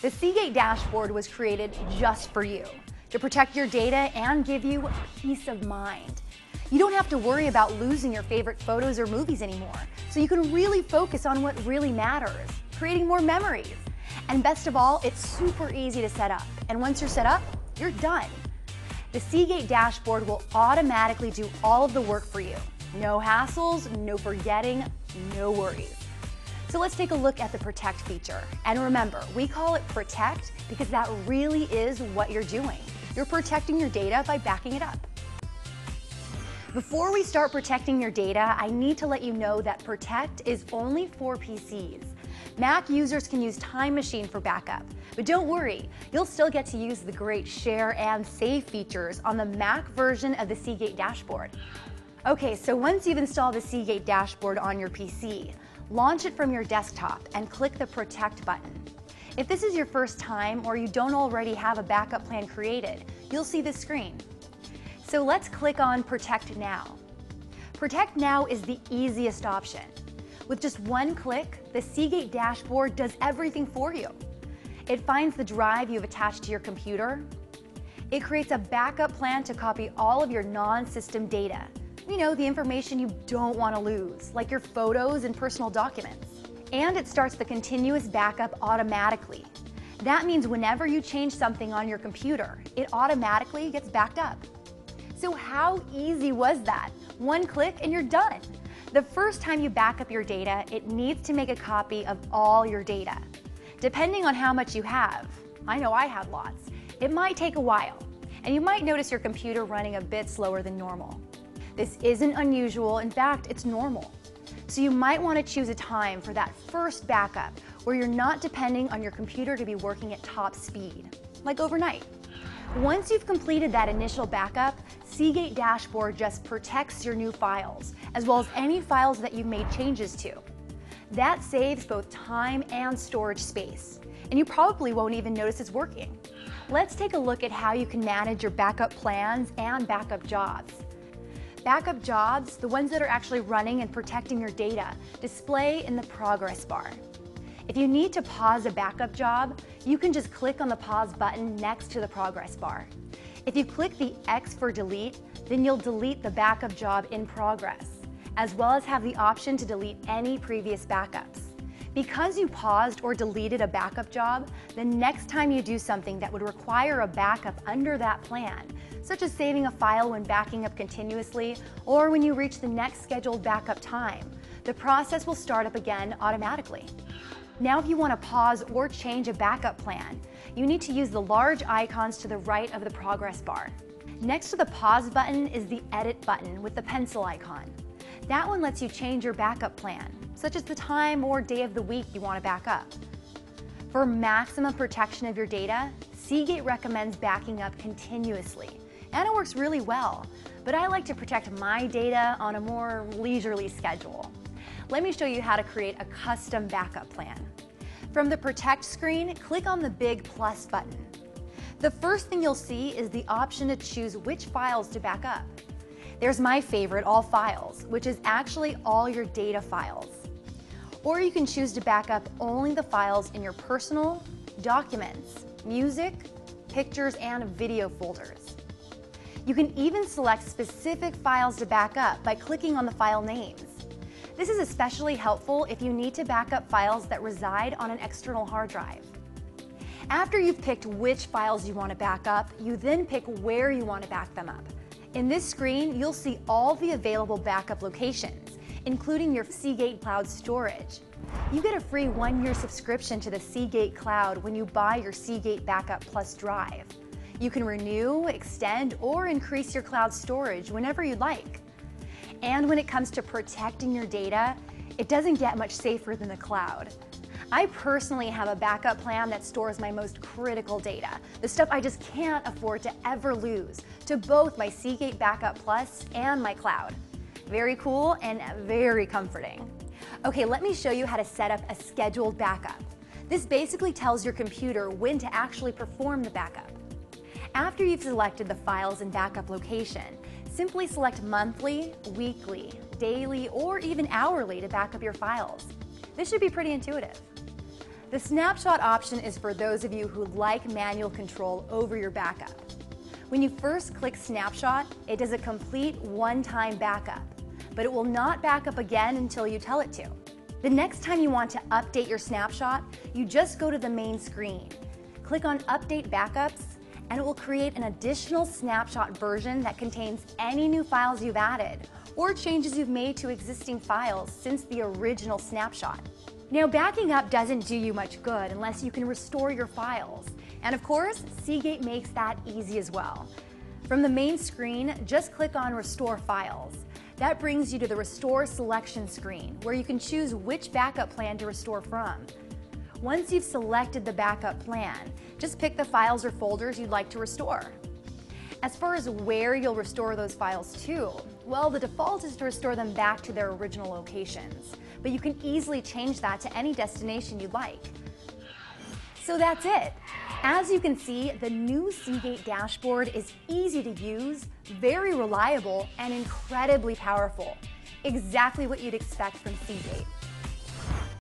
The Seagate dashboard was created just for you, to protect your data and give you peace of mind. You don't have to worry about losing your favorite photos or movies anymore, so you can really focus on what really matters, creating more memories. And best of all, it's super easy to set up. And once you're set up, you're done. The Seagate dashboard will automatically do all of the work for you. No hassles, no forgetting, no worries. So let's take a look at the Protect feature. And remember, we call it Protect because that really is what you're doing. You're protecting your data by backing it up. Before we start protecting your data, I need to let you know that Protect is only for PCs. Mac users can use Time Machine for backup, but don't worry, you'll still get to use the great Share and Save features on the Mac version of the Seagate dashboard. Okay, so once you've installed the Seagate dashboard on your PC, launch it from your desktop and click the Protect button. If this is your first time or you don't already have a backup plan created, you'll see this screen. So let's click on Protect Now. Protect Now is the easiest option. With just one click, the Seagate dashboard does everything for you. It finds the drive you've attached to your computer. It creates a backup plan to copy all of your non-system data. You know, the information you don't want to lose, like your photos and personal documents. And it starts the continuous backup automatically. That means whenever you change something on your computer, it automatically gets backed up. So how easy was that? One click and you're done. The first time you back up your data, it needs to make a copy of all your data. Depending on how much you have, I know I have lots, it might take a while, and you might notice your computer running a bit slower than normal. This isn't unusual, in fact, it's normal. So you might want to choose a time for that first backup where you're not depending on your computer to be working at top speed, like overnight. Once you've completed that initial backup, Seagate Dashboard just protects your new files, as well as any files that you've made changes to. That saves both time and storage space, and you probably won't even notice it's working. Let's take a look at how you can manage your backup plans and backup jobs. Backup jobs, the ones that are actually running and protecting your data, display in the progress bar. If you need to pause a backup job, you can just click on the pause button next to the progress bar. If you click the X for delete, then you'll delete the backup job in progress, as well as have the option to delete any previous backups. Because you paused or deleted a backup job, the next time you do something that would require a backup under that plan, such as saving a file when backing up continuously, or when you reach the next scheduled backup time, the process will start up again automatically. Now, if you want to pause or change a backup plan, you need to use the large icons to the right of the progress bar. Next to the pause button is the edit button with the pencil icon. That one lets you change your backup plan, such as the time or day of the week you want to back up. For maximum protection of your data, Seagate recommends backing up continuously, and it works really well, but I like to protect my data on a more leisurely schedule. Let me show you how to create a custom backup plan. From the Protect screen, click on the big plus button. The first thing you'll see is the option to choose which files to back up. There's my favorite, All Files, which is actually all your data files. Or you can choose to back up only the files in your personal, documents, music, pictures, and video folders. You can even select specific files to back up by clicking on the file names. This is especially helpful if you need to back up files that reside on an external hard drive. After you've picked which files you want to back up, you then pick where you want to back them up. In this screen, you'll see all the available backup locations, including your Seagate Cloud storage. You get a free 1-year subscription to the Seagate Cloud when you buy your Seagate Backup Plus drive. You can renew, extend, or increase your cloud storage whenever you'd like. And when it comes to protecting your data, it doesn't get much safer than the cloud. I personally have a backup plan that stores my most critical data, the stuff I just can't afford to ever lose, to both my Seagate Backup Plus and my cloud. Very cool and very comforting. Okay, let me show you how to set up a scheduled backup. This basically tells your computer when to actually perform the backup. After you've selected the files and backup location, simply select monthly, weekly, daily, or even hourly to back up your files. This should be pretty intuitive. The snapshot option is for those of you who like manual control over your backup. When you first click snapshot, it does a complete one-time backup, but it will not back up again until you tell it to. The next time you want to update your snapshot, you just go to the main screen. Click on Update Backups, and it will create an additional snapshot version that contains any new files you've added or changes you've made to existing files since the original snapshot. Now, backing up doesn't do you much good unless you can restore your files. And of course, Seagate makes that easy as well. From the main screen, just click on Restore Files. That brings you to the Restore Selection screen, where you can choose which backup plan to restore from. Once you've selected the backup plan, just pick the files or folders you'd like to restore. As far as where you'll restore those files to, well, the default is to restore them back to their original locations, but you can easily change that to any destination you'd like. So that's it. As you can see, the new Seagate dashboard is easy to use, very reliable, and incredibly powerful. Exactly what you'd expect from Seagate.